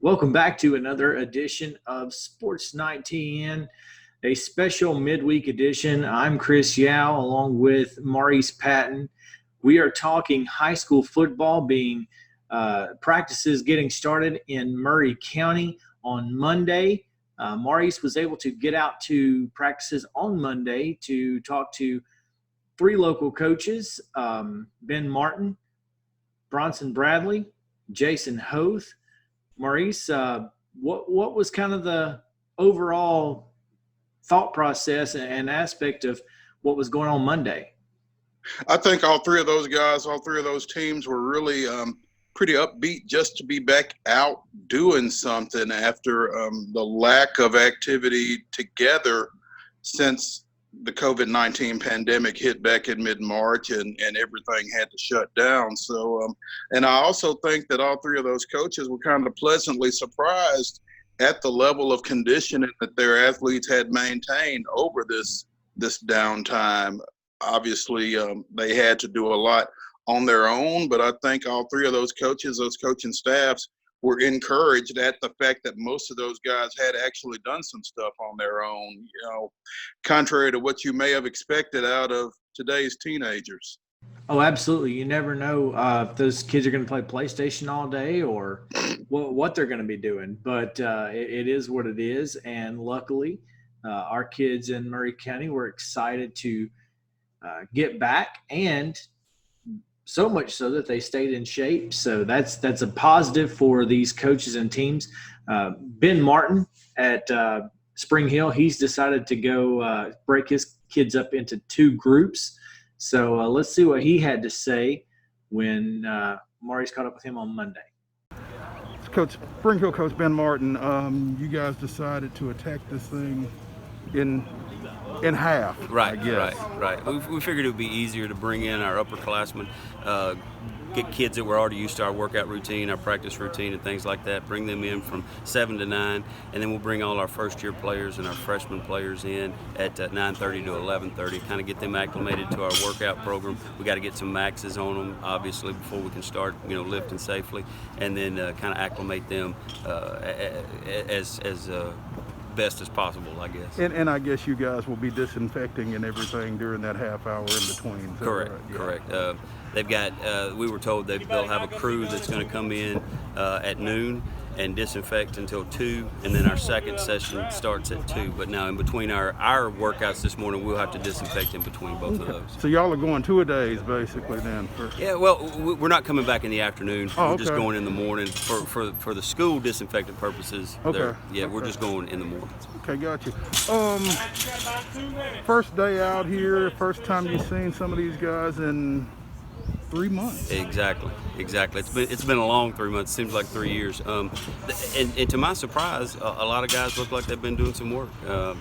Welcome back to another edition of SportsNight TN, a special midweek edition. I'm Chris Yao along with Maurice Patton. We are talking high school football being practices getting started in Maury County on Monday. Maurice was able to get out to practices on Monday to talk to three local coaches, Ben Martin, Bronson Bradley, Jason Hoth. Maurice, what was kind of the overall thought process and aspect of what was going on Monday? I think all three of those guys, all three of those teams were really pretty upbeat just to be back out doing something after the lack of activity together since the COVID-19 pandemic hit back in mid-March and everything had to shut down. So, and I also think that all three of those coaches were kind of pleasantly surprised at the level of conditioning that their athletes had maintained over this downtime. Obviously, they had to do a lot on their own, but I think all three of those coaches, those coaching staffs, were encouraged at the fact that most of those guys had actually done some stuff on their own, contrary to what you may have expected out of today's teenagers. Oh, absolutely. You never know if those kids are going to play PlayStation all day or what they're going to be doing. But it is what it is. And luckily, our kids in Maury County were excited to get back, and so much so that they stayed in shape. So that's a positive for these coaches and teams. Ben Martin at Spring Hill, he's decided to go break his kids up into two groups. So let's see what he had to say when Maurice caught up with him on Monday. Coach, Spring Hill coach Ben Martin, you guys decided to attack this thing in half. Right. We figured it would be easier to bring in our upperclassmen, get kids that were already used to our workout routine, our practice routine, and things like that. Bring them in from 7 to 9, and then we'll bring all our first-year players and our freshman players in at 9:30 to 11:30. Kind of get them acclimated to our workout program. We got to get some maxes on them, obviously, before we can start, lifting safely, and then kind of acclimate them as best as possible, I guess. And I guess you guys will be disinfecting and everything during that half hour in between. Correct. They've got, we were told they'll have a crew that's going to come in at noon and disinfect until 2, and then our second session starts at 2. But now in between our workouts this morning, we'll have to disinfect in between both of those. So y'all are going 2-a-days basically then? Yeah, well, we're not coming back in the afternoon. We're just going in the morning for the school disinfectant purposes. Okay. We're just going in the morning. Okay, got you. First day out here, first time you've seen some of these guys in 3 months. Exactly. It's been a long 3 months. Seems like 3 years. And to my surprise, a lot of guys look like they've been doing some work. I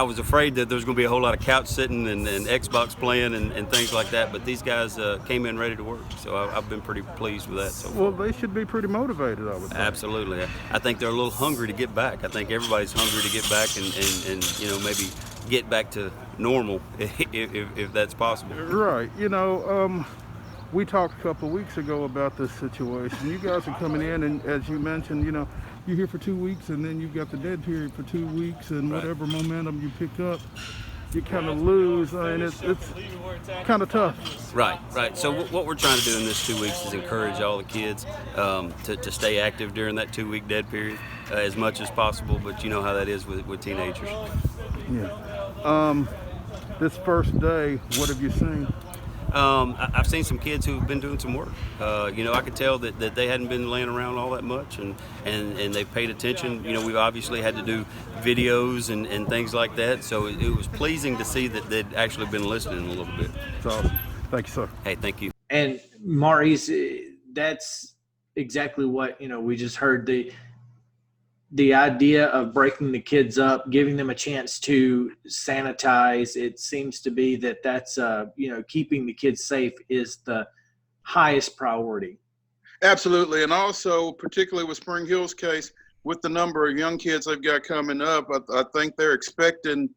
was afraid that there's going to be a whole lot of couch sitting and Xbox playing and things like that. But these guys came in ready to work. So I've been pretty pleased with that so far. Well, they should be pretty motivated, I would think. Absolutely. I think they're a little hungry to get back. I think everybody's hungry to get back and maybe get back to normal if that's possible. Right. We talked a couple of weeks ago about this situation. You guys are coming in, and as you mentioned, you're here for 2 weeks, and then you've got the dead period for 2 weeks, and whatever momentum you pick up, you kind of lose, and it's kind of tough. Right. So what we're trying to do in this 2 weeks is encourage all the kids to stay active during that 2-week dead period as much as possible, but you know how that is with teenagers. Yeah. This first day, what have you seen? I've seen some kids who've been doing some work. I could tell that they hadn't been laying around all that much, and they've paid attention. We've obviously had to do videos and things like that, so it was pleasing to see that they'd actually been listening a little bit. That's awesome. Thank you, sir. Hey, thank you. And Maurice, that's exactly what, we just heard. The idea of breaking the kids up, giving them a chance to sanitize, it seems to be that's keeping the kids safe is the highest priority. Absolutely. And also, particularly with Spring Hill's case, with the number of young kids they've got coming up, I think they're expecting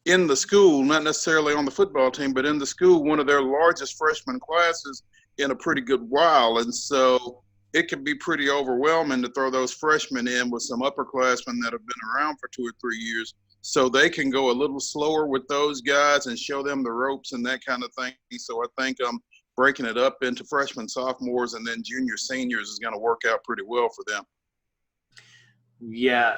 in the school, not necessarily on the football team, but in the school, one of their largest freshman classes in a pretty good while. And so it can be pretty overwhelming to throw those freshmen in with some upperclassmen that have been around for 2 or 3 years. So they can go a little slower with those guys and show them the ropes and that kind of thing. So I think breaking it up into freshmen, sophomores, and then junior, seniors is going to work out pretty well for them. Yeah.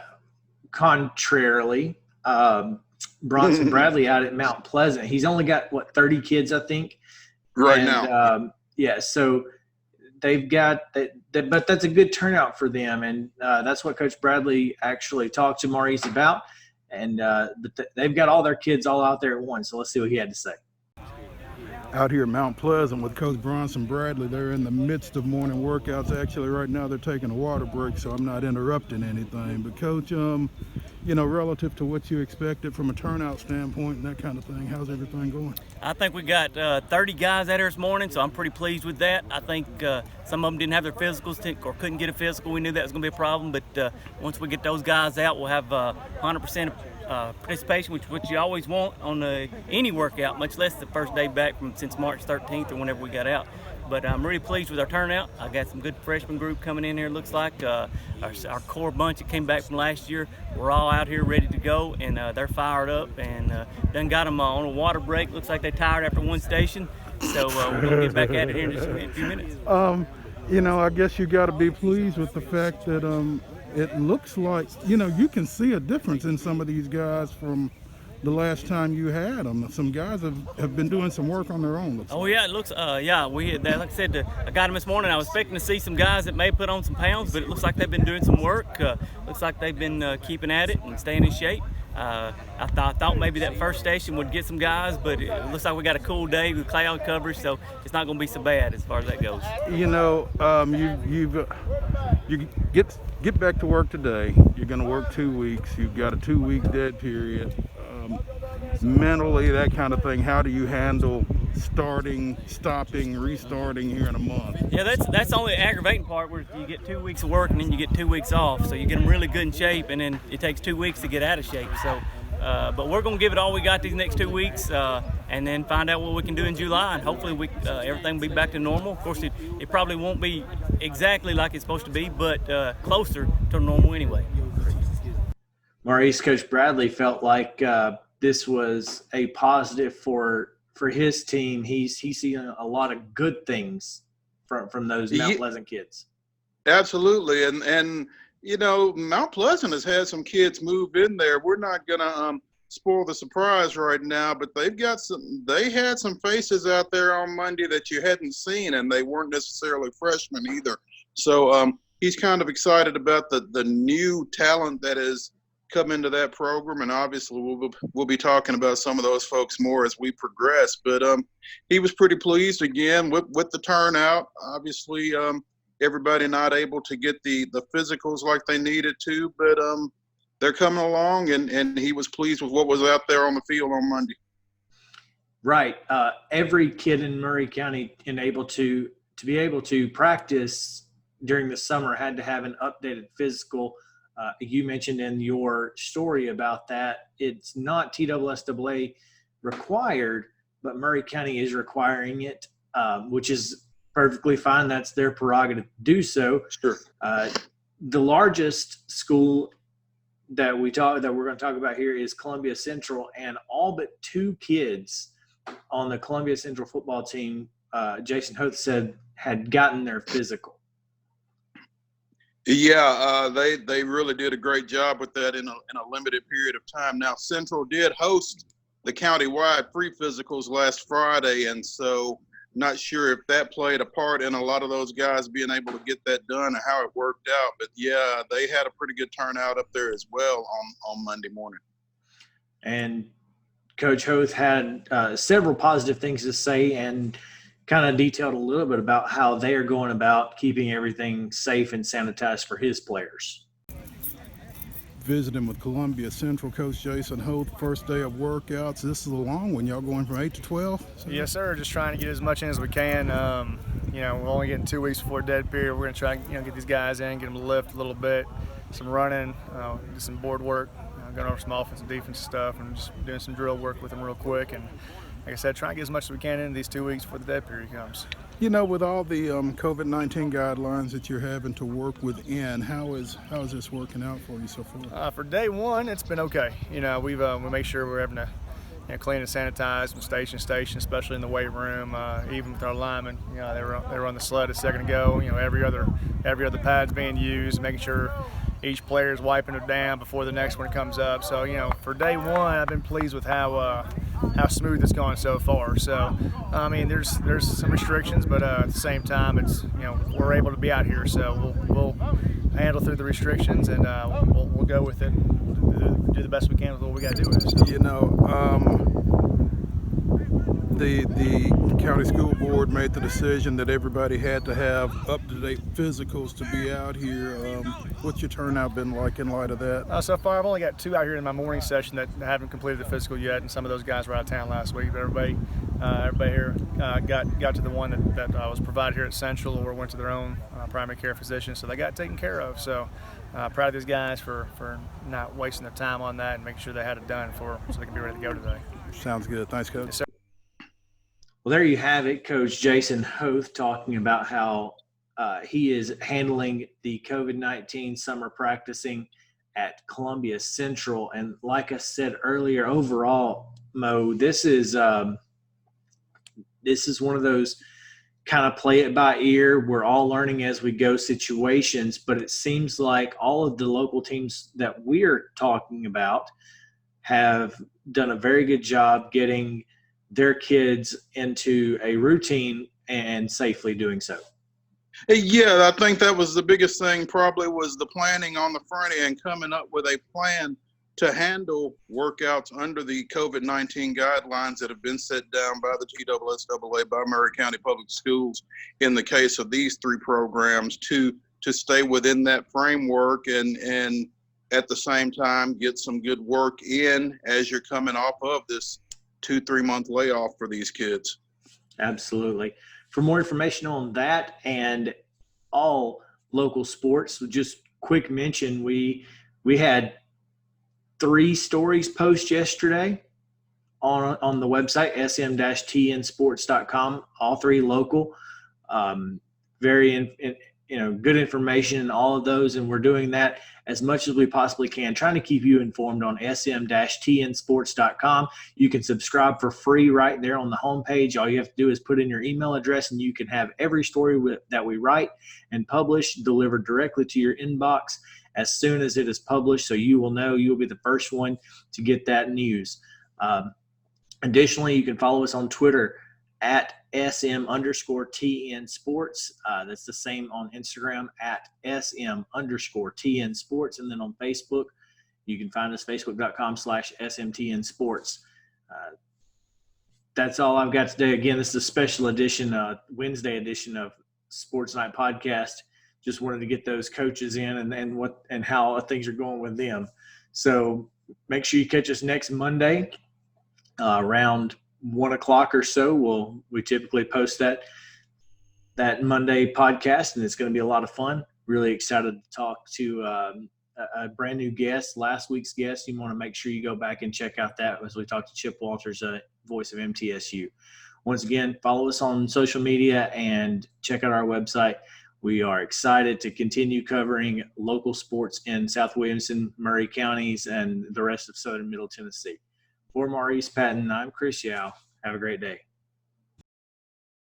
Contrarily, Bronson Bradley out at Mount Pleasant, he's only got, 30 kids, I think? Now. Yeah, so they've got but that's a good turnout for them, and that's what Coach Bradley actually talked to Maurice about. And but they've got all their kids all out there at once, so let's see what he had to say. Out here at Mount Pleasant with Coach Bronson Bradley. They're in the midst of morning workouts. Actually, right now they're taking a water break, so I'm not interrupting anything. But Coach, relative to what you expected from a turnout standpoint and that kind of thing, how's everything going? I think we got 30 guys out here this morning, so I'm pretty pleased with that. I think some of them didn't have their physicals or couldn't get a physical. We knew that was going to be a problem, but once we get those guys out, we'll have 100% participation, which you always want on any workout, much less the first day back since March 13th or whenever we got out. But I'm really pleased with our turnout. I got some good freshman group coming in here, looks like. Our core bunch that came back from last year, we're all out here ready to go, and they're fired up, and done got them on a water break. Looks like they're tired after one station, so we're going to get back at it here in just a few minutes. I guess you got to be pleased with the fact that it looks like, you can see a difference in some of these guys from the last time you had them. Some guys have been doing some work on their own. Oh yeah, it looks. We like I said, I got them this morning. I was expecting to see some guys that may put on some pounds, but it looks like they've been doing some work. Looks like they've been keeping at it and staying in shape. I thought maybe that first station would get some guys, but it looks like we got a cool day with cloud coverage, so it's not going to be so bad as far as that goes. You get back to work today. You're going to work 2 weeks. You've got a 2-week dead period. Mentally, that kind of thing, how do you handle starting, stopping, restarting here in a month? Yeah, that's the only aggravating part, where you get 2 weeks of work and then you get 2 weeks off, so you get them really good in shape, and then it takes 2 weeks to get out of shape. So but we're going to give it all we got these next 2 weeks, and then find out what we can do in July, and hopefully everything will be back to normal. Of course, it probably won't be exactly like it's supposed to be, but closer to normal anyway. Maurice, Coach Bradley felt like this was a positive for his team. He's seeing a lot of good things from those Mount Pleasant kids. Absolutely, and Mount Pleasant has had some kids move in there. We're not gonna spoil the surprise right now, but they had some faces out there on Monday that you hadn't seen, and they weren't necessarily freshmen either. So he's kind of excited about the new talent that has come into that program, and obviously we'll be talking about some of those folks more as we progress. But he was pretty pleased again with the turnout. Obviously, everybody not able to get the physicals like they needed to, but they're coming along, and he was pleased with what was out there on the field on Monday. Right. Every kid in Maury County to be able to practice during the summer had to have an updated physical. You mentioned in your story about that, it's not TSSAA required, but Maury County is requiring it, which is perfectly fine. That's their prerogative to do so. Sure. The largest school that we're going to talk about here is Columbia Central, and all but 2 kids on the Columbia Central football team, Jason Hoth said, had gotten their physical. Yeah, they really did a great job with that in a limited period of time. Now, Central did host the county-wide free physicals last Friday, and so not sure if that played a part in a lot of those guys being able to get that done and how it worked out. But, yeah, they had a pretty good turnout up there as well on Monday morning. And Coach Hoth had several positive things to say, and kind of detailed a little bit about how they are going about keeping everything safe and sanitized for his players. Visiting with Columbia Central Coach Jason Hoth, first day of workouts. This is a long one. Y'all going from 8 to 12? Yes, sir. Just trying to get as much in as we can. We're only getting 2 weeks before dead period. We're going to try and get these guys in, get them to lift a little bit, some running, do some board work, going over some offensive, defensive stuff, and just doing some drill work with them real quick. And like I said, try and get as much as we can in these 2 weeks before the dead period comes. You know, with all the COVID-19 guidelines that you're having to work within, how is this working out for you so far? For day one, it's been okay. You know, we make sure we're having to clean and sanitize from station to station, especially in the weight room. Even with our linemen, you know, they were on the sled a second ago. You know, every other pad's being used, making sure each player is wiping it down before the next one comes up. So, you know, for day one, I've been pleased with how smooth it's gone so far. So, I mean, there's some restrictions, but at the same time, it's, you know, we're able to be out here. So we'll handle through the restrictions, and we'll go with it. Do the best we can with what we got to do with it. So. You know, the county school board made the decision that everybody had to have up-to-date physicals to be out here. What's your turnout been like in light of that? So far, I've only got 2 out here in my morning session that haven't completed the physical yet, and some of those guys were out of town last week. But everybody here got to the one that was provided here at Central, or went to their own primary care physician, so they got taken care of. So proud of these guys for not wasting their time on that and making sure they had it done so they can be ready to go today. Sounds good. Thanks, Coach. Yes, sir. Well, there you have it, Coach Jason Hoth talking about how he is handling the COVID-19 summer practicing at Columbia Central. And like I said earlier, overall, Mo, this is one of those kind of play it by ear. We're all learning as we go situations, but it seems like all of the local teams that we're talking about have done a very good job getting their kids into a routine and safely doing so. Yeah, I think that was the biggest thing, probably, was the planning on the front end, coming up with a plan to handle workouts under the COVID-19 guidelines that have been set down by the TSSAA, by Maury County Public Schools, in the case of these 3 programs, to stay within that framework and at the same time get some good work in as you're coming off of this 2-3 month layoff for these kids. Absolutely. For more information on that and all local sports, just quick mention, we had 3 stories post yesterday on the website, sm-tnsports.com, all 3 local. Very good information in all of those, and we're doing that as much as we possibly can, trying to keep you informed on sm-tnsports.com. You can subscribe for free right there on the homepage. All you have to do is put in your email address, and you can have every story that we write and publish delivered directly to your inbox as soon as it is published, so you will know. You'll be the first one to get that news. Additionally, you can follow us on Twitter at SM_TN Sports. That's the same on Instagram at SM_TN Sports. And then on Facebook, you can find us facebook.com/SMTN Sports. That's all I've got today. Again, this is a special edition, Wednesday edition of Sports Night Podcast. Just wanted to get those coaches in and how things are going with them. So make sure you catch us next Monday around 1 o'clock or so. We typically post that Monday podcast, and it's going to be a lot of fun. Really excited to talk to a brand new guest, last week's guest. You want to make sure you go back and check out that as we talk to Chip Walters, voice of MTSU. Once again, follow us on social media and check out our website. We are excited to continue covering local sports in South Williamson, Maury counties, and the rest of southern Middle Tennessee. For Maurice Patton, I'm Chris Yao. Have a great day.